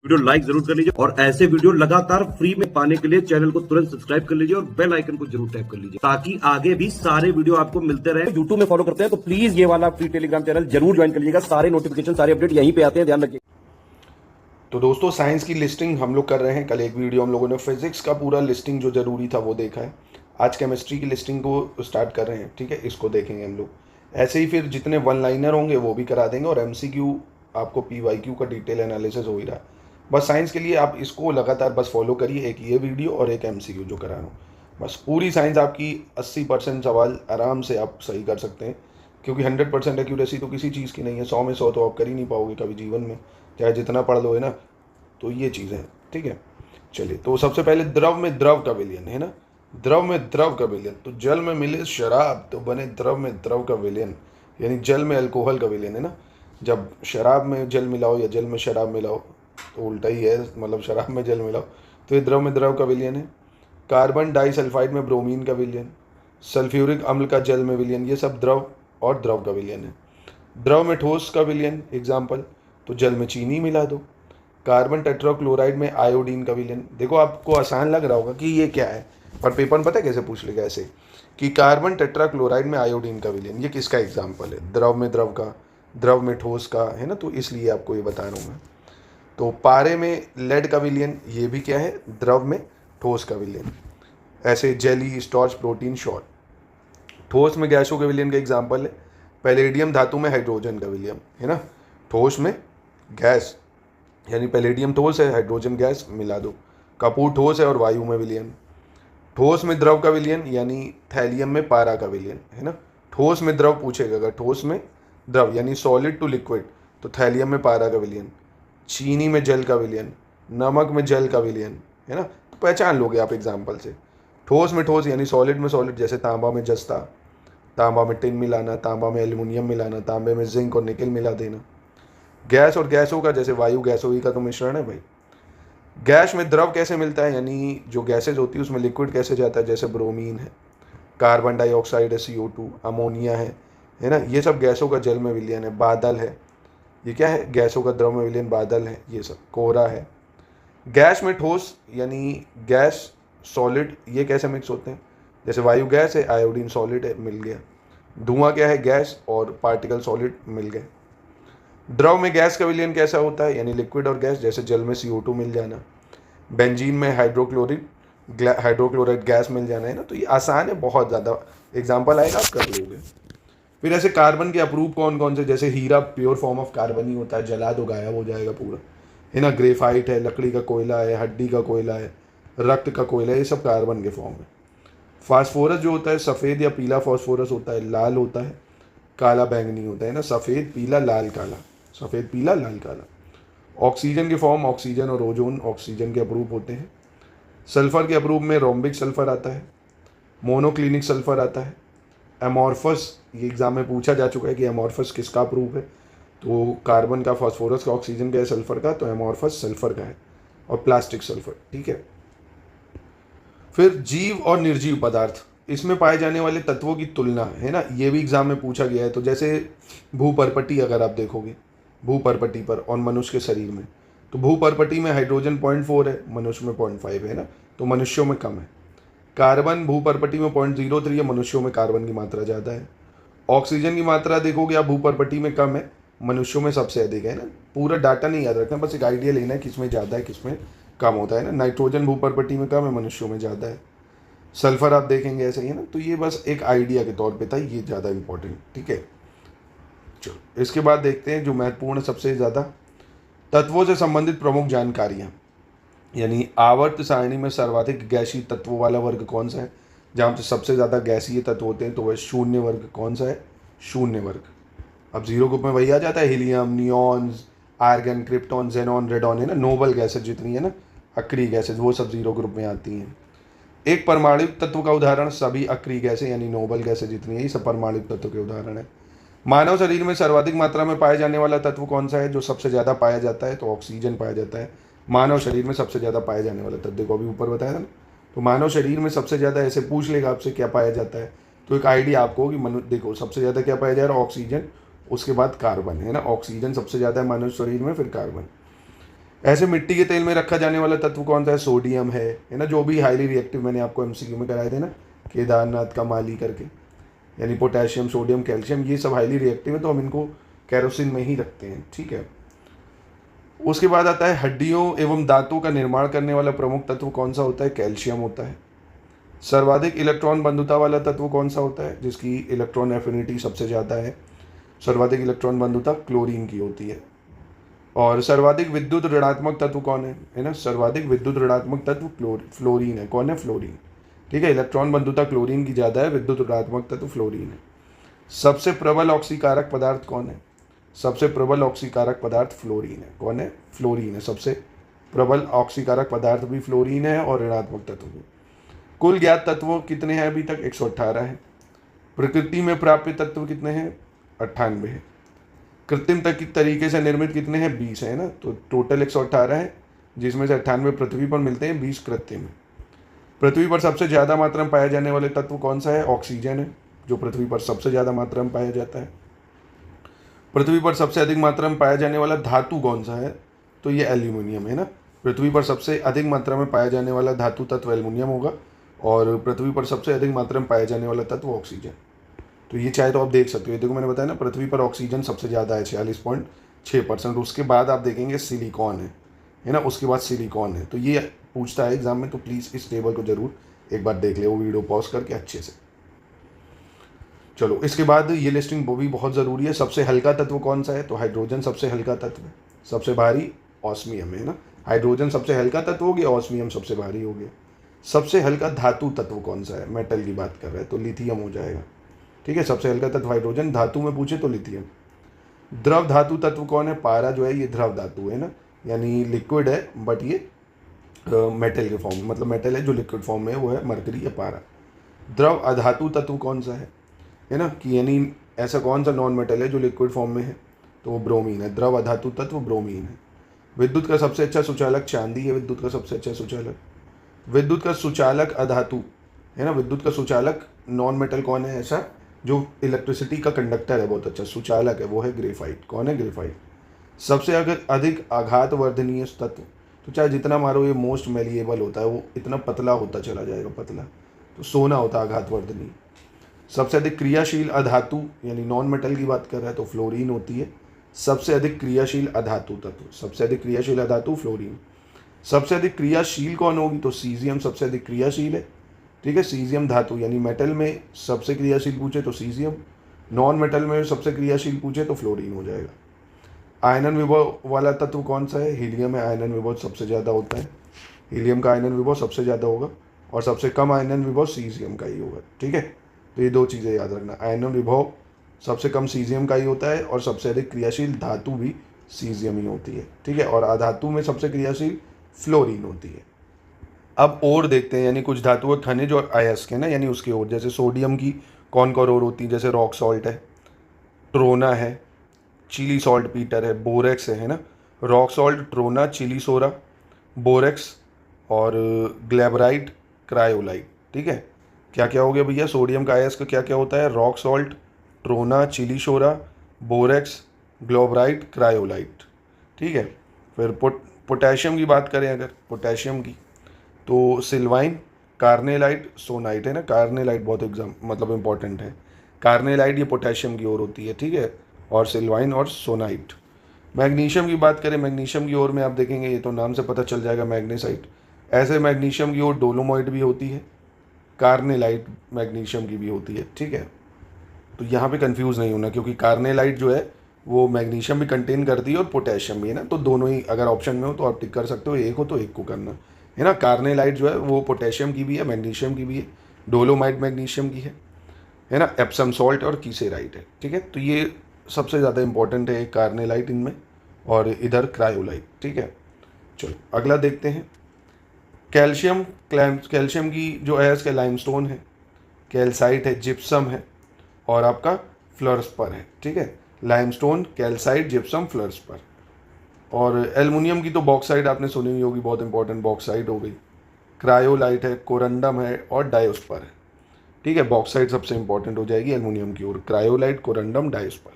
Video like जरूर कर लीजिए और ऐसे वीडियो लगातार फ्री में पाने के लिए चैनल को तुरंत सब्सक्राइब कर लीजिए और बेल आइकन को जरूर टैप कर लीजिए ताकि आगे भी सारे वीडियो आपको मिलते रहे। यूट्यूब में फॉलो करते हैं तो प्लीज ये वाला फ्री टेलीग्राम चैनल जरूर ज्वाइन कर लीजिएगा। सारे नोटिफिकेशन सारे अपडेट यहीं पे आते हैं, ध्यान रखिए। तो दोस्तों साइंस की लिस्टिंग हम लोग कर रहे हैं। कल एक वीडियो हम लोगों ने फिजिक्स का पूरा लिस्टिंग जो ज़रूरी था वो देखा है। आज केमिस्ट्री की लिस्टिंग को स्टार्ट कर रहे हैं, ठीक है, इसको देखेंगे हम लोग। ऐसे ही फिर जितने वन लाइनर होंगे वो भी करा देंगे और एमसीक्यू आपको पीवाईक्यू का डिटेल एनालिसिस हो ही रहा है। बस साइंस के लिए आप इसको लगातार बस फॉलो करिए, एक ये वीडियो और एक एमसीक्यू जो करा रहा हूँ। बस पूरी साइंस आपकी 80% सवाल आराम से आप सही कर सकते हैं, क्योंकि 100% एक्यूरेसी तो किसी चीज़ की नहीं है। 100 में 100 तो आप कर ही नहीं पाओगे कभी जीवन में, चाहे जितना पढ़ लो, है ना। तो ये चीज़ें हैं, ठीक है। चलिए, तो सबसे पहले द्रव में द्रव का विलयन, है ना। द्रव में द्रव का विलयन, तो जल में मिले शराब तो बने द्रव में द्रव का विलयन, यानी जल में अल्कोहल का विलयन, है ना। जब शराब में जल मिलाओ या जल में शराब मिलाओ तो उल्टा ही है, मतलब शराब में जल मिलाओ, तो ये द्रव में द्रव का विलयन है। कार्बन डाइसल्फाइड में ब्रोमीन का विलयन, सल्फ्यूरिक अम्ल का जल में विलयन, ये सब द्रव और द्रव का विलयन है। द्रव में ठोस का विलयन एग्जाम्पल, तो जल में चीनी मिला दो। कार्बन टेट्राक्लोराइड में आयोडीन का विलयन, देखो आपको आसान लग रहा होगा कि ये क्या है, पर पेपर में पता है कैसे पूछ लेगा ऐसे कि कार्बन टेट्राक्लोराइड में आयोडीन का विलयन, ये किसका एग्जाम्पल है, द्रव में द्रव का, द्रव में ठोस का, है ना। तो इसलिए आपको ये बता रहा हूँ मैं। तो पारे में लेड का विलयन, ये भी क्या है, द्रव में ठोस का विलयन। ऐसे जेली, स्टार्च, प्रोटीन, शॉर्ट। ठोस में गैसों के विलयन का एग्जाम्पल है पैलेडियम धातु में हाइड्रोजन का विलयन, है ना। ठोस में गैस, यानी पैलेडियम ठोस है, हाइड्रोजन गैस मिला दो। कपूर ठोस है और वायु में विलयन। ठोस में द्रव का विलयन, यानी थैलियम में पारा का विलयन, है ना। ठोस में द्रव पूछेगा, अगर ठोस में द्रव यानी सॉलिड टू लिक्विड, तो थैलियम में पारा का विलयन। चीनी में जल का विलयन, नमक में जल का विलयन, है ना। तो पहचान लोगे आप एग्जाम्पल से। ठोस में ठोस यानी सॉलिड में सॉलिड, जैसे तांबा में जस्ता, तांबा में टिन मिलाना, तांबा में एल्युमिनियम मिलाना, तांबे में जिंक और निकल मिला देना। गैस और गैसों का, जैसे वायु गैसों ही का तो मिश्रण है भाई। गैस में द्रव कैसे मिलता है, यानी जो गैसेज होती है उसमें लिक्विड कैसे जाता है, जैसे ब्रोमीन है, कार्बन डाइऑक्साइड है, CO2, अमोनिया है ना। ये सब गैसों का जल में विलयन है। बादल है, ये क्या है, गैसों का द्रव में विलयन बादल है, ये सब। कोहरा है। गैस में ठोस यानी गैस सॉलिड, ये कैसे मिक्स होते हैं, जैसे वायु गैस है, आयोडीन सॉलिड है, मिल गया। धुआं क्या है, गैस और पार्टिकल सॉलिड मिल गए। द्रव में गैस का विलयन कैसा होता है, यानी लिक्विड और गैस, जैसे जल में CO2 मिल जाना, बेंजीन में हाइड्रोक्लोराइड गैस मिल जाना, है ना। तो ये आसान है, बहुत ज़्यादा एग्जाम्पल आएगा आप कर लोगे। फिर ऐसे कार्बन के अप्रूव कौन कौन से, जैसे हीरा प्योर फॉर्म ऑफ कार्बन ही होता है, जला दो गायब हो जाएगा पूरा, है ना। ग्रेफाइट है, लकड़ी का कोयला है, हड्डी का कोयला है, रक्त का कोयला है, ये सब कार्बन के फॉर्म है। फास्फोरस जो होता है, सफ़ेद या पीला फास्फोरस होता है, लाल होता है, काला बैंगनी होता है ना। सफ़ेद, पीला, लाल, काला, सफ़ेद, पीला, लाल, काला। ऑक्सीजन के फॉर्म, ऑक्सीजन और ओजोन ऑक्सीजन के अप्रूव होते हैं। सल्फर के अप्रूव में रोम्बिक सल्फर आता है, मोनोक्लिनिक सल्फर आता है। एमॉर्फस, ये एग्जाम में पूछा जा चुका है कि एमॉर्फस किसका अप्रूव है, तो कार्बन का, फास्फोरस का, ऑक्सीजन का है, सल्फर का, तो एमॉर्फस सल्फर का है। और प्लास्टिक सल्फर, ठीक है। फिर जीव और निर्जीव पदार्थ, इसमें पाए जाने वाले तत्वों की तुलना, है ना, ये भी एग्जाम में पूछा गया है। तो जैसे भूपरपटी अगर आप देखोगे, भूपरपटी पर और मनुष्य के शरीर में, तो भूपरपटी में हाइड्रोजन 0.4 है, मनुष्य में 0.5 है ना, तो मनुष्यों में कम है। कार्बन भूपरपटी में 0.03 है, मनुष्यों में कार्बन की मात्रा ज़्यादा है। ऑक्सीजन की मात्रा देखोगे आप, भूपरपटी में कम है, मनुष्यों में सबसे अधिक है ना। पूरा डाटा नहीं याद रखना, बस एक आइडिया लेना है किसमें ज़्यादा है किसमें कम होता है ना। नाइट्रोजन भूपरपटी में कम है, मनुष्यों में ज़्यादा है। सल्फर आप देखेंगे ऐसे ही है ना। तो ये बस एक आइडिया के तौर पे था, ये ज़्यादा इंपॉर्टेंट, ठीक है। चलो इसके बाद देखते हैं जो महत्वपूर्ण सबसे ज़्यादा तत्वों से संबंधित प्रमुख जानकारियाँ, यानी आवर्त सारणी में सर्वाधिक गैसीय तत्वों वाला वर्ग कौन सा है, जहाँ पे सबसे ज़्यादा गैसीय तत्व होते हैं, तो वह शून्य वर्ग कौन सा है, शून्य वर्ग। अब जीरो ग्रुप में वही आ जाता है, helium, neons, argon, krypton, xenon, radon, है ना। नोबल गैसेज जितनी है ना, अक्रिय गैसेज, वो सब जीरो ग्रुप में आती हैं। एक परमाणुक तत्व का उदाहरण, सभी अक्रिय गैसें यानी नोबल गैसेज जितनी है, ये सब परमाणुक तत्व के उदाहरण है। मानव शरीर में सर्वाधिक मात्रा में पाए जाने वाला तत्व कौन सा है, जो सबसे ज़्यादा पाया जाता है, तो ऑक्सीजन पाया जाता है। मानव शरीर में सबसे ज़्यादा पाया जाने वाला तत्व, देखो अभी ऊपर बताया था ना। तो मानव शरीर में सबसे ज़्यादा, ऐसे पूछ लेगा आपसे क्या पाया जाता है, तो एक आइडिया आपको हो कि देखो सबसे ज़्यादा क्या पाया जा रहा है, ऑक्सीजन, उसके बाद कार्बन, है ना। ऑक्सीजन सबसे ज़्यादा है मानव शरीर में, फिर कार्बन। ऐसे मिट्टी के तेल में रखा जाने वाला तत्व कौन सा है? सोडियम है ना, जो भी हाईली रिएक्टिव मैंने आपको एमसीक्यू में कराए थे ना, केदारनाथ का माली करके, यानी पोटेशियम, सोडियम, कैल्शियम, ये सब हाईली रिएक्टिव है तो हम इनको केरोसिन में ही रखते हैं, ठीक है। उसके बाद आता है हड्डियों एवं दांतों का निर्माण करने वाला प्रमुख तत्व कौन सा होता है? कैल्शियम होता है। सर्वाधिक इलेक्ट्रॉन बंधुता वाला तत्व कौन सा होता है, जिसकी इलेक्ट्रॉन एफिनिटी सबसे ज़्यादा है? सर्वाधिक इलेक्ट्रॉन बंधुता क्लोरीन की होती है। और सर्वाधिक विद्युत ऋणात्मक तत्व कौन है ना? सर्वाधिक विद्युत ऋणात्मक तत्व फ्लोरीन है। कौन है? फ्लोरीन, ठीक है। इलेक्ट्रॉन बंधुता क्लोरीन की ज़्यादा है, विद्युत ऋणात्मक तत्व फ्लोरीन है। सबसे प्रबल ऑक्सीकारक पदार्थ कौन है? सबसे प्रबल ऑक्सीकारक पदार्थ फ्लोरीन है। कौन है? फ्लोरीन है। सबसे प्रबल ऑक्सीकारक पदार्थ भी फ्लोरीन है और ऋणात्मक तत्व भी। कुल ज्ञात तत्व कितने हैं अभी तक? 118 है। प्रकृति में प्राप्य तत्व कितने हैं? 98 है। कृत्रिम तरीके से निर्मित कितने हैं? 20 है ना, तो टोटल 118 है, जिसमें से 98 पृथ्वी पर मिलते हैं, 20 कृत्रिम है। पृथ्वी पर सबसे ज़्यादा मात्रा में पाया जाने वाले तत्व कौन सा है? ऑक्सीजन है, जो पृथ्वी पर सबसे ज़्यादा मात्रा में पाया जाता है। पृथ्वी पर सबसे अधिक मात्रा में पाया जाने वाला धातु कौन सा है? तो ये एल्यूमिनियम है ना। पृथ्वी पर सबसे अधिक मात्रा में पाया जाने वाला धातु तत्व एल्यूमिनियम होगा, और पृथ्वी पर सबसे अधिक मात्रा में पाया जाने वाला तत्व ऑक्सीजन। तो ये चाहे तो आप देख सकते हो, ये देखो मैंने बताया ना, पृथ्वी पर ऑक्सीजन सबसे ज़्यादा है 46.6%। उसके बाद आप देखेंगे सिलिकॉन है ना, उसके बाद सिलिकॉन है। तो ये पूछता है एग्जाम में, तो प्लीज़ इस टेबल को जरूर एक बार देख ले, वो वीडियो पॉज करके अच्छे से। चलो, इसके बाद ये लिस्टिंग वो भी बहुत ज़रूरी है। सबसे हल्का तत्व कौन सा है? तो हाइड्रोजन सबसे हल्का तत्व है। सबसे भारी ऑस्मियम है ना। हाइड्रोजन सबसे हल्का तत्व हो गया, ऑस्मियम सबसे भारी हो गया। सबसे हल्का धातु तत्व कौन सा है? मेटल की बात कर रहे हैं तो लिथियम हो जाएगा, ठीक है। सबसे हल्का तत्व हाइड्रोजन, धातु में पूछे तो लिथियम। द्रव धातु तत्व कौन है? पारा जो है ये द्रव धातु है ना, यानी लिक्विड है, बट ये मेटल के फॉर्म में, मतलब मेटल है जो लिक्विड फॉर्म में है, वो है मरकरी या पारा। द्रव अधातु तत्व कौन सा है ना, कि यानी ऐसा कौन सा नॉन मेटल है जो लिक्विड फॉर्म में है? तो वो ब्रोमीन है। द्रव अधातु तत्व ब्रोमीन है। विद्युत का सबसे अच्छा सुचालक चांदी है। विद्युत का सबसे अच्छा सुचालक, विद्युत का सुचालक अधातु है ना। विद्युत का सुचालक नॉन मेटल कौन है ऐसा जो इलेक्ट्रिसिटी का कंडक्टर है, बहुत अच्छा सुचालक है, वो है ग्रेफाइट। कौन है? ग्रेफाइट। सबसे अगर अधिक आघात वर्धनीय तत्व, तो चाहे जितना मारो ये मोस्ट मेलिएबल होता है, वो इतना पतला होता चला जाएगा, पतला, तो सोना होता है आघात वर्धनीय। सबसे अधिक क्रियाशील अधातु, यानी नॉन मेटल की बात कर रहा है, तो फ्लोरीन होती है। सबसे अधिक क्रियाशील अधातु तत्व, सबसे अधिक क्रियाशील अधातु फ्लोरीन। सबसे अधिक क्रियाशील कौन होगी? तो सीजियम सबसे अधिक क्रियाशील है, ठीक है। सीजियम धातु, यानी मेटल में सबसे क्रियाशील पूछे तो सीजियम, नॉन मेटल में सबसे क्रियाशील पूछे तो फ्लोरीन हो जाएगा। आयनन विभव वाला तत्व कौन सा है? हीलियम है। आयनन विभव सबसे ज़्यादा होता है, हीलियम का आयनन विभव सबसे ज़्यादा होगा, और सबसे कम आयनन विभव सीजियम का ही होगा, ठीक है। तो ये दो चीज़ें याद रखना, आयनन विभव सबसे कम सीजियम का ही होता है, और सबसे अधिक क्रियाशील धातु भी सीजियम ही होती है, ठीक है। और अधातु में सबसे क्रियाशील फ्लोरीन होती है। अब और देखते हैं, यानी कुछ धातु खनिज और अयस्क है ना, यानी उसकी ओर, जैसे सोडियम की कौन कौन और होती है? जैसे रॉक सॉल्ट है, ट्रोना है, चिली सॉल्ट पीटर है, बोरेक्स है ना। रॉक सॉल्ट, ट्रोना, चिली सोरा, बोरेक्स और ग्लैबराइट, क्रायोलाइट, ठीक है। क्या क्या हो गया भैया? सोडियम का अयस्क क्या क्या होता है? रॉक सॉल्ट, ट्रोना, चिली सोरा, बोरेक्स, ग्लोबराइट, क्रायोलाइट, ठीक है। फिर पोटेशियम की बात करें अगर, पोटेशियम की, तो सिल्वाइन, कार्नेलाइट, सोनाइट है ना। कार्नेलाइट बहुत मतलब इम्पॉर्टेंट है। कार्नेलाइट ये पोटेशियम की ओर होती है, ठीक है, और सिल्वाइन और सोनाइट। मैग्नीशियम की बात करें, मैग्नीशियम की ओर में आप देखेंगे, ये तो नाम से पता चल जाएगा, मैग्नेसाइट। ऐसे मैग्नीशियम की ओर डोलोमाइट भी होती है, कार्नेलाइट मैग्नीशियम की भी होती है, ठीक है। तो यहाँ पे कंफ्यूज नहीं होना, क्योंकि कार्नेलाइट जो है वो मैग्नीशियम भी कंटेन करती है और पोटेशियम भी है ना, तो दोनों ही अगर ऑप्शन में हो तो आप टिक कर सकते हो, एक हो तो एक को करना है ना। कार्नेलाइट जो है वो पोटेशियम की भी है, मैग्नीशियम की भी है। डोलोमाइट मैग्नीशियम की है ना। एप्सम सॉल्ट और कीसेराइट है, ठीक है। तो ये सबसे ज़्यादा इंपॉर्टेंट है कार्नेलाइट इनमें, और इधर क्रायोलाइट, ठीक है। चलो अगला देखते हैं। कैल्शियम, कैल्शियम की जो अयस्क है लाइमस्टोन है, कैल्साइट है, जिप्सम है, और आपका फ्लोरस्पर है, ठीक है। Limestone, calcite, gypsum, fluorspar. और एल्युमिनियम की तो बॉक्साइट आपने सुनी हुई होगी, बहुत इंपॉर्टेंट, बॉक्साइट हो गई। क्रायोलाइट है, कोरंडम है, और डायोस्पर है, ठीक है। बॉक्साइट सबसे इंपॉर्टेंट हो जाएगी एल्युमिनियम की ओर, क्रायोलाइट, कोरंडम, डायोस्पर।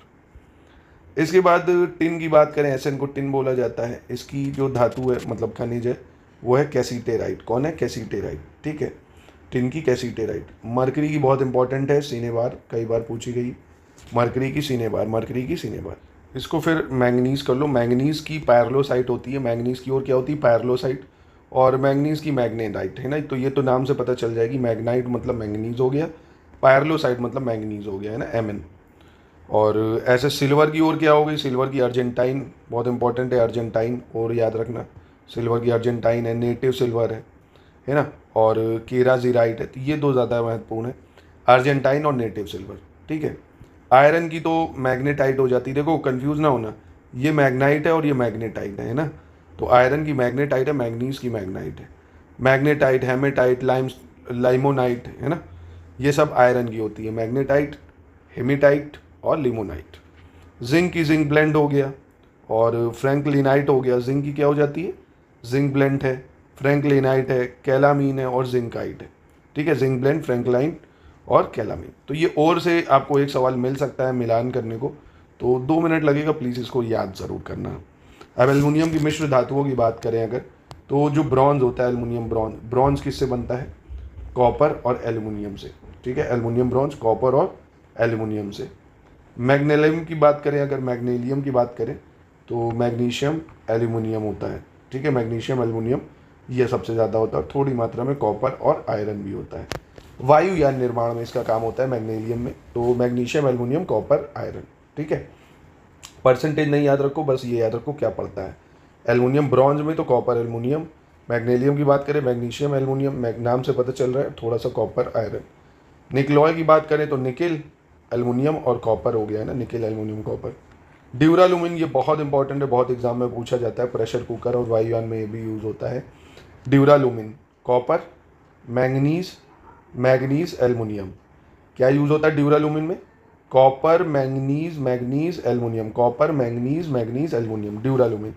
इसके बाद टिन की बात करें, एसएन को टिन बोला जाता है। इसकी जो धातु है मतलब खनिज है वो है कैसीटेराइट। कौन है? कैसीटेराइट, ठीक है, टिन की कैसीटेराइट। मरकरी की बहुत इंपॉर्टेंट है, सीनेबार कई बार पूछी गई, मरकरी की सीनेबार, मरकरी की सीनेबार। इसको फिर मैंगनीज कर लो, मैंगनीज की पायरलोसाइट होती है, मैंगनीज की और क्या होती है? पायरलोसाइट। और मैंगनीज की मैग्नेटाइट है ना, तो ये तो नाम से पता चल जाएगी, मैग्नाइट मतलब मैंगनीज हो गया, पायरलोसाइट मतलब मैंगनीज हो गया, है ना, Mn। और ऐसे सिल्वर की और क्या हो गई? सिल्वर की अर्जेंटाइन, बहुत इंपॉर्टेंट है अर्जेंटाइन, और याद रखना सिल्वर की अर्जेंटाइन है, नेटिव सिल्वर है ना, और केराजीराइट है। तो ये दो ज़्यादा महत्वपूर्ण है, अर्जेंटाइन और नेटिव सिल्वर, ठीक है। आयरन की तो मैग्नेटाइट हो जाती है, देखो कंफ्यूज ना होना, ये मैग्नाइट है और ये मैग्नेटाइट है ना। तो आयरन की मैग्नेटाइट है, मैग्नीज की मैग्नाइट है। मैग्नेटाइट, हेमेटाइट, लाइमोनाइट है ना, ये सब आयरन की होती है, मैग्नेटाइट, हेमेटाइट और लिमोनाइट। जिंक की जिंक ब्लेंड हो गया, और फ्रैंकलिनाइट हो गया। जिंक की क्या हो जाती है? जिंक ब्लेंड है, फ्रैंकलिनाइट है, कैलामीन है और जिंकाइट है, ठीक है, जिंक ब्लेंड, फ्रैंकलाइन और कैलामीन। तो ये और से आपको एक सवाल मिल सकता है मिलान करने को, तो 2 मिनट लगेगा, प्लीज़ इसको याद ज़रूर करना। अब एल्युमिनियम की मिश्र धातुओं की बात करें अगर, तो जो ब्रॉन्ज होता है, एल्युमिनियम ब्रॉन्ज, ब्रॉन्ज किससे बनता है? कॉपर और एल्युमिनियम से, ठीक है, एल्युमिनियम ब्रॉन्ज कॉपर और एल्युमिनियम से। मैग्नीशियम की बात करें अगर, मैग्नीशियम की बात करें तो मैग्नीशियम एल्युमिनियम होता है, ठीक है, मैग्नीशियम एल्युमिनियम ये सबसे ज़्यादा होता है, थोड़ी मात्रा में कॉपर और आयरन भी होता है। वायुयान निर्माण में इसका काम होता है मैग्नीशियम में, तो मैग्नीशियम एल्युमिनियम कॉपर आयरन, ठीक है। परसेंटेज नहीं याद रखो, बस ये याद रखो क्या पड़ता है। एल्युमिनियम ब्रॉन्ज में तो कॉपर एल्युमिनियम, मैग्नीशियम की बात करें मैग्नीशियम एल्युमिनियम, नाम से पता चल रहा है, थोड़ा सा कॉपर आयरन। निकलॉय की बात करें तो निकिल एल्युमिनियम और कॉपर हो गया है ना, निकिल एल्युमिनियम कॉपर। ड्यूरालुमिन, ये बहुत इंपॉर्टेंट है, बहुत एग्जाम में पूछा जाता है, प्रेशर कुकर और वायुयान में ये भी यूज़ होता है। Duralumin copper, manganese, magnesium, aluminium. क्या यूज़ होता है ड्यूरालुमिन में? Copper, manganese, magnesium, aluminium, copper, manganese, magnesium, aluminium, duralumin.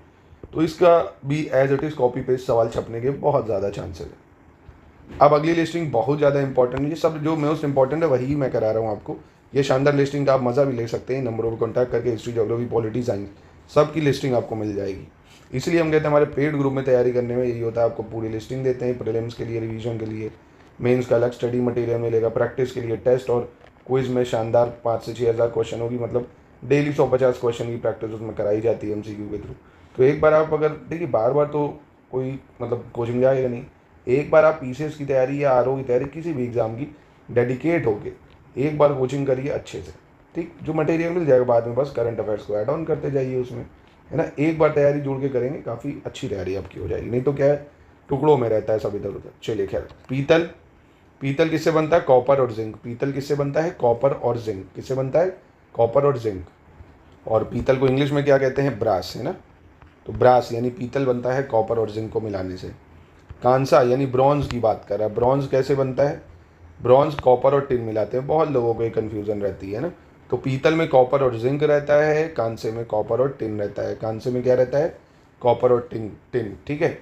तो इसका भी as it is copy paste सवाल छपने के बहुत ज़्यादा चांसेस है। अब अगली लिस्टिंग बहुत ज़्यादा इंपॉर्टेंट है, ये सब जो मोस्ट इंपॉर्टेंट है वही मैं करा रहा हूँ आपको। ये शानदार लिस्टिंग का आप मज़ा भी ले सकते हैं, नंबरों पर कॉन्टैक्ट करके हिस्ट्री, ज्योग्राफी, पॉलिटी, साइंस सब की लिस्टिंग आपको मिल जाएगी। इसलिए हम कहते हैं हमारे पेड ग्रुप में तैयारी करने में यही होता है, आपको पूरी लिस्टिंग देते हैं, प्रीलिम्स के लिए, रिवीजन के लिए, मेंस का अलग स्टडी मटेरियल मिलेगा, प्रैक्टिस के लिए टेस्ट और क्विज में शानदार 5 से 6 हज़ार क्वेश्चन होगी, मतलब डेली 150 क्वेश्चन की प्रैक्टिस उसमें कराई जाती है MCQ के थ्रू। तो एक बार आप अगर देखिए, बार बार तो कोई मतलब कोचिंग जाएगा नहीं, एक बार आप PCS की तैयारी या RO की तैयारी, किसी भी एग्ज़ाम की डेडिकेट होके एक बार कोचिंग करिए अच्छे से, ठीक, जो मटेरियल मिल जाएगा बाद में बस करंट अफेयर्स को ऐड ऑन करते जाइए उसमें, है ना। एक बार तैयारी जोड़ के करेंगे, काफ़ी अच्छी तैयारी आपकी हो जाएगी, नहीं तो क्या है टुकड़ों में रहता है सब इधर उधर। चलिए खैर, पीतल, पीतल किससे बनता है? कॉपर और जिंक। पीतल किससे बनता है? कॉपर और जिंक। किससे बनता है? कॉपर और जिंक। और पीतल को इंग्लिश में क्या कहते हैं? ब्रास, है ना। तो ब्रास यानी पीतल बनता है कॉपर और जिंक को मिलाने से। कांसा यानी ब्रॉन्ज की बात कर रहा है, ब्रॉन्ज कैसे बनता है? ब्रॉन्ज कॉपर और टिन मिलाते हैं, बहुत लोगों को ये कन्फ्यूजन रहती है ना। तो पीतल में कॉपर और जिंक रहता है, कांसे में कॉपर और टिन रहता है। कांसे में क्या रहता है? कॉपर और टिन, ठीक है।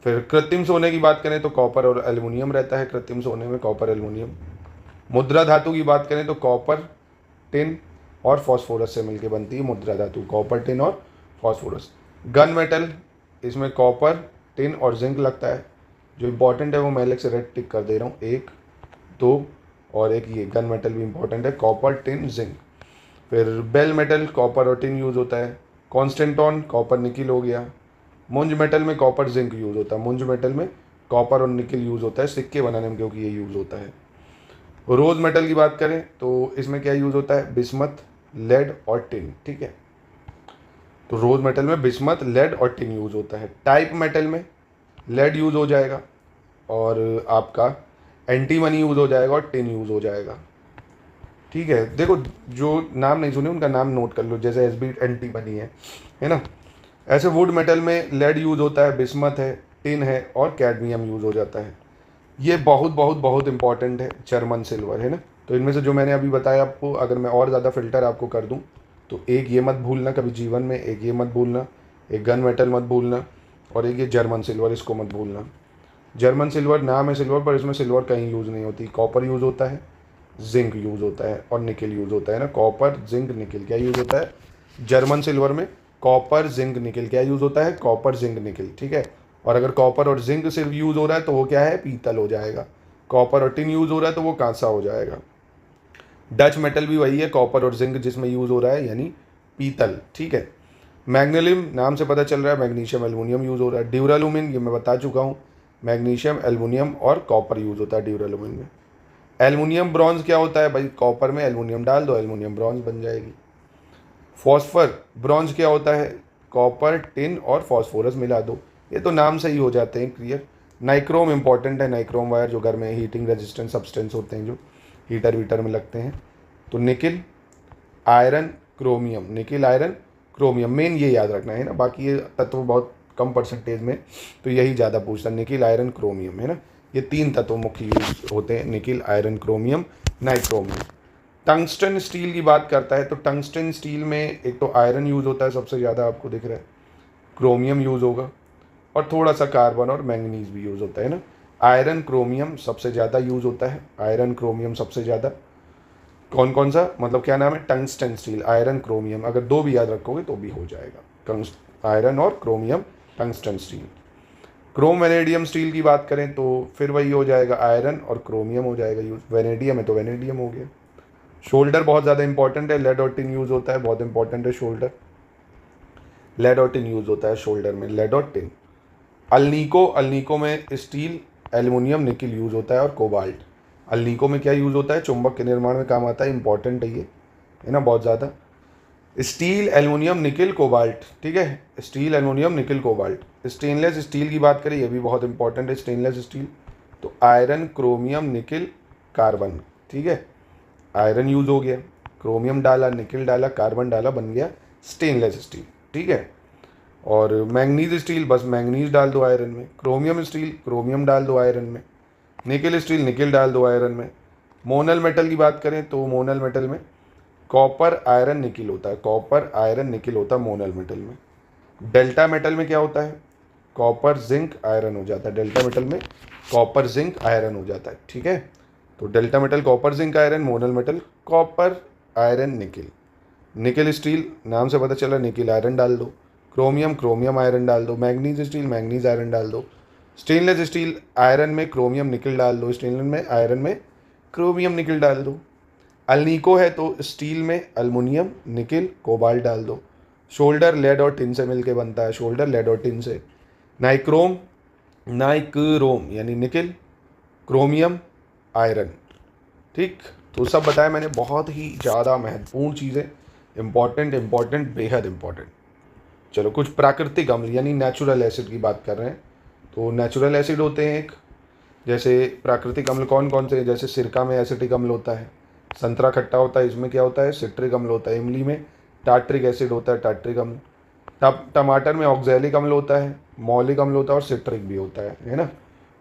फिर कृत्रिम सोने की बात करें तो कॉपर और एल्युमिनियम रहता है, कृत्रिम सोने में कॉपर एल्युमिनियम। मुद्रा धातु की बात करें तो कॉपर, टिन और फॉस्फोरस से मिलकर बनती है मुद्रा धातु, कॉपर, टिन और फॉस्फोरस। गन मेटल, इसमें कॉपर, टिन और जिंक लगता है। जो इंपॉर्टेंट है वो मैं अलग से रेड टिक कर दे रहा हूँ, 1, 2 और एक ये गन मेटल भी इंपॉर्टेंट है, कॉपर, टिन, जिंक। फिर बेल मेटल, कॉपर और टिन यूज़ होता है। कॉन्स्टेंटॉन, कॉपर निकिल हो गया। मुंज मेटल में कॉपर जिंक यूज़ होता है, मुंज मेटल में कॉपर और निकिल यूज़ होता है सिक्के बनाने में, क्योंकि ये यूज़ होता है। रोज मेटल की बात करें तो इसमें क्या यूज़ होता है? बिस्मथ, लेड और टिन, ठीक है। तो रोज मेटल में बिस्मथ, लेड और टिन यूज़ होता है। टाइप मेटल में लेड यूज़ हो जाएगा और आपका एंटीमनी यूज़ हो जाएगा और टिन यूज़ हो जाएगा, ठीक है। देखो जो नाम नहीं सुने उनका नाम नोट कर लो, जैसे SB एंटीमनी है ना। ऐसे वुड मेटल में लेड यूज़ होता है, बिस्मथ है, टिन है और कैडमियम यूज़ हो जाता है। ये बहुत बहुत बहुत इंपॉर्टेंट है, जर्मन सिल्वर, है ना। तो इनमें से जो मैंने अभी बताया आपको, अगर मैं और ज़्यादा फिल्टर आपको कर दूं तो एक ये मत भूलना कभी जीवन में, एक ये मत भूलना, एक गन मेटल मत भूलना, और एक ये जर्मन सिल्वर, इसको मत भूलना। जर्मन सिल्वर नाम है सिल्वर, पर इसमें सिल्वर कहीं यूज़ नहीं होती। कॉपर यूज़ होता है, जिंक यूज़ होता है और निकिल यूज़ होता है ना। कॉपर, जिंक, निकिल क्या यूज़ होता है? जर्मन सिल्वर में कॉपर जिंक निकल क्या यूज़ होता है, कॉपर जिंक निकल, ठीक है। और अगर कॉपर और जिंक सिर्फ यूज़ हो रहा है तो वो क्या है, पीतल हो जाएगा। कॉपर और टिन यूज़ हो रहा है तो वो कांसा हो जाएगा। डच मेटल भी वही है, कॉपर और जिंक जिसमें यूज़ हो रहा है यानी पीतल, ठीक है। मैग्नीशियम नाम से पता चल रहा है मैग्नीशियम एल्युमिनियम यूज़ हो रहा है। ड्यूरालुमिन ये मैं बता चुका हूँ, मैग्नीशियम एल्युमिनियम और कॉपर यूज़ होता है ड्यूरालुमिन में। एल्युमिनियम ब्रॉन्ज क्या होता है भाई, कॉपर में एल्युमिनियम डाल दो, एल्युमिनियम ब्रॉन्ज बन जाएगी। फॉस्फर ब्रॉन्ज क्या होता है, कॉपर टिन और फॉस्फोरस मिला दो, ये तो नाम से ही हो जाते हैं क्लियर। नाइक्रोम इंपॉर्टेंट है, नाइक्रोम वायर जो घर में हीटिंग रेजिस्टेंट सब्सटेंस होते हैं जो हीटर वीटर में लगते हैं। तो nickel iron chromium, nickel iron chromium main ये याद रखना है ना, बाकी ये तत्व बहुत कम परसेंटेज में तो यही ज़्यादा पूछता है, निकिल आयरन क्रोमियम है ना। ये 3 तत्व मुख्य यूज होते हैं, nickel iron chromium nichromium. Tungsten steel की बात करता है तो टंगस्टन स्टील में एक तो आयरन यूज़ होता है सबसे ज़्यादा, आपको दिख रहा है, क्रोमियम यूज़ होगा और थोड़ा सा कार्बन और मैंगनीज भी यूज़ होता है ना। आयरन क्रोमियम सबसे ज़्यादा यूज़ होता है, आयरन क्रोमियम सबसे ज़्यादा। कौन कौन सा, मतलब क्या नाम है, टंगस्टन स्टील आयरन क्रोमियम, अगर 2 भी याद रखोगे तो भी हो जाएगा, आयरन और chromium tungsten steel. Chrome vanadium steel की बात करें तो फिर वही हो जाएगा, आयरन और क्रोमियम हो जाएगा यूज, वेनेडियम है तो वेनेडियम हो गया। शोल्डर बहुत ज़्यादा इंपॉर्टेंट है, लेड और टिन यूज़ होता है, बहुत इंपॉर्टेंट है शोल्डर, लेड और टिन यूज़ होता है शोल्डर में, लेड और टिन। अल्नीको, अल्नीको में स्टील एल्युमिनियम निकिल यूज़ होता है और कोबाल्ट। अल्नीको में क्या यूज़ होता है, चुंबक के निर्माण में काम आता है, इंपॉर्टेंट है ये, है ना, बहुत ज़्यादा। स्टील एल्युमिनियम निकिल कोबाल्ट, ठीक है, steel aluminium nickel cobalt. Stainless steel की बात करें, ये भी बहुत इंपॉर्टेंट है स्टेनलेस स्टील, तो आयरन क्रोमियम निकिल कार्बन, ठीक है, आयरन यूज़ हो गया, क्रोमियम डाला, निकिल डाला, कार्बन डाला, बन गया स्टेनलेस स्टील, ठीक है। और मैंगनीज स्टील, बस मैंगनीज डाल दो आयरन में, क्रोमियम स्टील क्रोमियम डाल दो आयरन में, निकिल स्टील निकिल डाल दो आयरन में। मोनल मेटल की बात करें तो मोनल मेटल में कॉपर आयरन निकिल होता है, कॉपर आयरन निकिल होता है मोनल मेटल में। डेल्टा मेटल में क्या होता है, कॉपर जिंक आयरन हो जाता है, डेल्टा मेटल में कॉपर जिंक आयरन हो जाता है, ठीक है। तो delta metal copper zinc iron, monel metal copper iron nickel. Nickel steel नाम से पता चला, निकिल आयरन डाल दो, क्रोमियम क्रोमियम आयरन डाल दो, मैग्नीज स्टील मैग्नीज आयरन डाल दो, स्टेनलेस स्टील आयरन में क्रोमियम निकिल डाल दो, स्टेनलेस में आयरन में क्रोमियम निकिल डाल दो। अल्नीको है तो स्टील में अल्मुनियम निकिल कोबाल्ट डाल दो। शोल्डर लेड और टिन से मिलके बनता है, शोल्डर लेड और टिन से। नाइक्रोम, नाइक्रोम यानी निकिल क्रोमियम आयरन, ठीक। तो सब बताया मैंने, बहुत ही ज़्यादा महत्वपूर्ण चीज़ें, इंपॉर्टेंट बेहद इंपॉर्टेंट। चलो कुछ प्राकृतिक अम्ल यानी नेचुरल एसिड की बात कर रहे हैं। तो नेचुरल एसिड होते हैं एक, जैसे प्राकृतिक अम्ल कौन कौन से, जैसे सिरका में एसिटिक अम्ल होता है, संतरा खट्टा होता है, इसमें क्या होता है, सिट्रिक अम्ल होता है, इमली में टार्ट्रिक एसिड होता है, टार्ट्रिक अम्ल। टमाटर में ऑक्जेलिक अम्ल होता है, मौलिक अम्ल होता है और सिट्रिक भी होता है ना।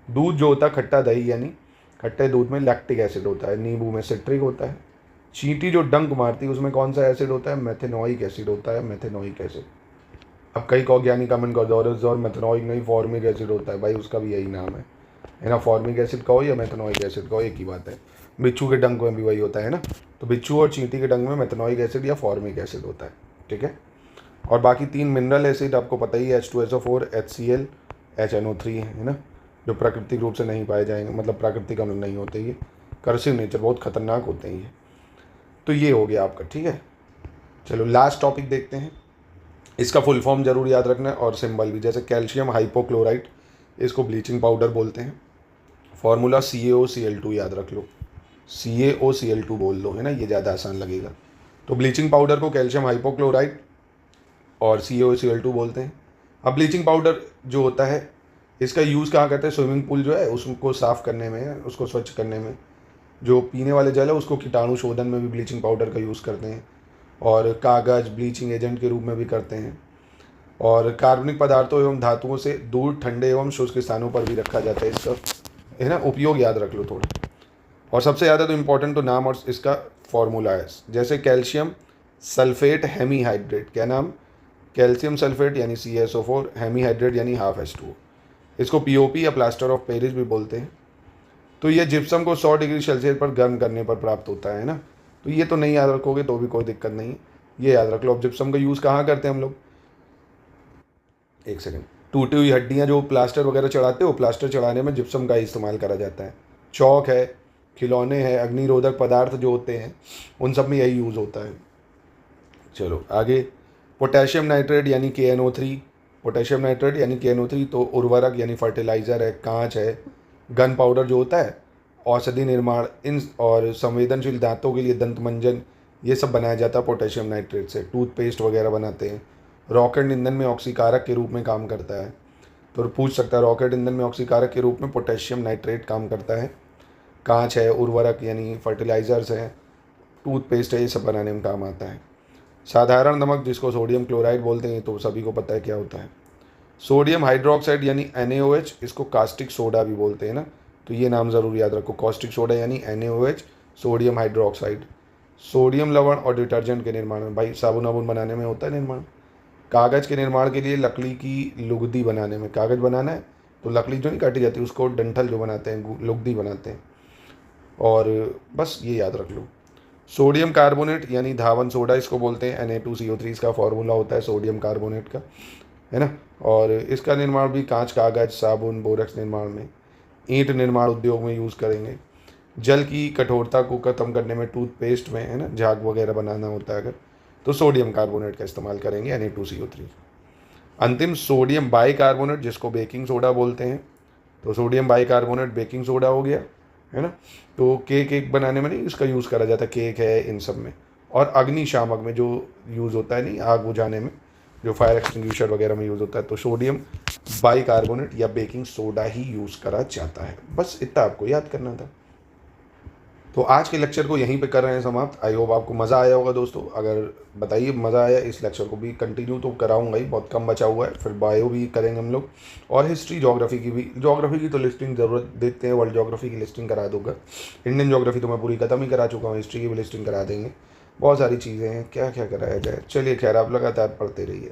दूध जो होता है खट्टा दही यानी खट्टे दूध में लैक्टिक एसिड होता है, नींबू में सिट्रिक होता है। चींटी जो डंक मारती है उसमें कौन सा एसिड होता है, मेथेनोइक एसिड होता है, मेथेनोइक एसिड। अब कई ज्ञानी कमेंट कर दो, और मेथेनोइक नहीं फॉर्मिक एसिड होता है, भाई उसका भी यही नाम है ना, फॉर्मिक एसिड कहो या मेथेनोइक एसिड कहो एक ही बात है। बिच्छू के डंक में भी वही होता है ना, तो बिच्छू और चींटी के डंक में मेथेनोइक एसिड या फॉर्मिक एसिड होता है, ठीक है। और बाकी 3 मिनरल एसिड आपको पता ही है, H2SO4 HCl HNO3 है ना, जो प्राकृतिक रूप से नहीं पाए जाएंगे, मतलब प्राकृतिक अम्ल नहीं होते, ये कर्सिव नेचर, बहुत खतरनाक होते हैं ये। तो ये हो गया आपका, ठीक है। चलो लास्ट टॉपिक देखते हैं, इसका फुल फॉर्म जरूर याद रखना है और सिंबल भी, जैसे कैल्शियम हाइपोक्लोराइट, इसको ब्लीचिंग पाउडर बोलते हैं। फॉर्मूला CaOCl2 याद रख लो, CaOCl2 बोल दो, है ना, ये ज़्यादा आसान लगेगा। तो ब्लीचिंग पाउडर को कैल्शियम हाइपोक्लोराइट और CaOCl2 बोलते हैं। अब ब्लीचिंग पाउडर जो होता है इसका यूज़ कहाँ करते हैं, स्विमिंग पूल जो है उसको साफ़ करने में, उसको स्वच्छ करने में। जो पीने वाले जल है उसको कीटाणु शोधन में भी ब्लीचिंग पाउडर का यूज़ करते हैं, और कागज़ ब्लीचिंग एजेंट के रूप में भी करते हैं। और कार्बनिक पदार्थों एवं धातुओं से दूर ठंडे एवं शुष्क स्थानों पर भी रखा जाता है इसका, है ना, उपयोग याद रख लो थोड़ा। और सबसे ज़्यादा तो इम्पोर्टेंट तो नाम और इसका फॉर्मूला है, जैसे कैल्शियम सल्फेट हेमीहाइड्रेट, क्या नाम, कैल्शियम सल्फेट यानी CaSO4, हेमीहाइड्रेट यानी H2O, इसको POP या प्लास्टर ऑफ पेरिस भी बोलते हैं। तो ये जिप्सम को 100 डिग्री सेल्सियस पर गर्म करने पर प्राप्त होता है ना, तो ये तो नहीं याद रखोगे तो भी कोई दिक्कत नहीं। ये याद रख लो। अब जिप्सम का यूज़ कहाँ करते हैं हम लोग, एक सेकंड, टूटी हुई हड्डियाँ जो प्लास्टर वगैरह चढ़ाते हो, प्लास्टर चढ़ाने में जिप्सम का ही इस्तेमाल करा जाता है। चौक है, खिलौने हैं, अग्निरोधक पदार्थ जो होते हैं उन सब में यही यूज़ होता है। चलो आगे, पोटेशियम नाइट्रेट यानी KNO3, पोटेशियम नाइट्रेट यानी KNO3 तो उर्वरक यानी फर्टिलाइज़र है, कांच है, गन पाउडर जो होता है, औषधि निर्माण इन और संवेदनशील दांतों के लिए दंत मंजन, ये सब बनाया जाता है पोटेशियम नाइट्रेट से। टूथपेस्ट वगैरह बनाते हैं। रॉकेट ईंधन में ऑक्सीकारक के रूप में काम करता है। तो पूछ सकता है रॉकेट ईंधन में ऑक्सीकारक के रूप में पोटेशियम नाइट्रेट काम करता है। कांच है, उर्वरक यानी फर्टिलाइज़र्स हैं, टूथपेस्ट है, ये सब बनाने में काम आता है। साधारण नमक जिसको सोडियम क्लोराइड बोलते हैं तो सभी को पता है क्या होता है। सोडियम हाइड्रोक्साइड यानी NaOH, इसको कास्टिक सोडा भी बोलते हैं ना, तो ये नाम ज़रूर याद रखो। कास्टिक सोडा यानी NaOH, सोडियम हाइड्रोक्साइड। सोडियम लवण और डिटर्जेंट के निर्माण में, भाई साबुन वाबुन बनाने में होता है निर्माण। कागज़ के निर्माण के लिए, लकड़ी की लुगदी बनाने में, कागज़ बनाना है तो लकड़ी जो नहीं काटी जाती उसको डंठल जो बनाते हैं, लुगदी बनाते हैं। और बस ये याद रख लो। सोडियम कार्बोनेट यानी धावन सोडा इसको बोलते हैं, Na2CO3 इसका फॉर्मूला होता है सोडियम कार्बोनेट का, है ना। और इसका निर्माण भी कांच, कागज, साबुन, बोरक्स निर्माण में, ईंट निर्माण उद्योग में यूज़ करेंगे। जल की कठोरता को ख़त्म करने में, टूथपेस्ट में, है ना, झाग वगैरह बनाना होता है अगर, तो सोडियम कार्बोनेट का इस्तेमाल करेंगे, Na2CO3। अंतिम सोडियम बाइकार्बोनेट जिसको बेकिंग सोडा बोलते हैं, तो सोडियम बाइकार्बोनेट बेकिंग सोडा हो गया, है ना। तो केक बनाने में नहीं इसका यूज़ करा जाता, केक है इन सब में। और अग्निशामक में जो यूज़ होता है नहीं, आग बुझाने में जो फायर एक्सटिंग्विशर वगैरह में यूज़ होता है, तो सोडियम बाइकार्बोनेट या बेकिंग सोडा ही यूज़ करा जाता है। बस इतना आपको याद करना था। तो आज के लेक्चर को यहीं पे कर रहे हैं समाप्त। आई होप आपको मज़ा आया होगा दोस्तों। अगर बताइए मज़ा आया, इस लेक्चर को भी कंटिन्यू तो कराऊंगा ही, बहुत कम बचा हुआ है, फिर बायो भी करेंगे हम लोग, और हिस्ट्री ज्योग्राफी की भी। ज्योग्राफी की तो लिस्टिंग ज़रूरत देते हैं, वर्ल्ड ज्योग्राफी की लिस्टिंग करा दूंगा। इंडियन ज्योग्राफी तो मैं पूरी ख़त्म ही करा चुका हूँ, हिस्ट्री की भी लिस्टिंग करा देंगे। बहुत सारी चीज़ें हैं, क्या क्या कराया जाए। चलिए खैर, आप लगातार पढ़ते रहिए।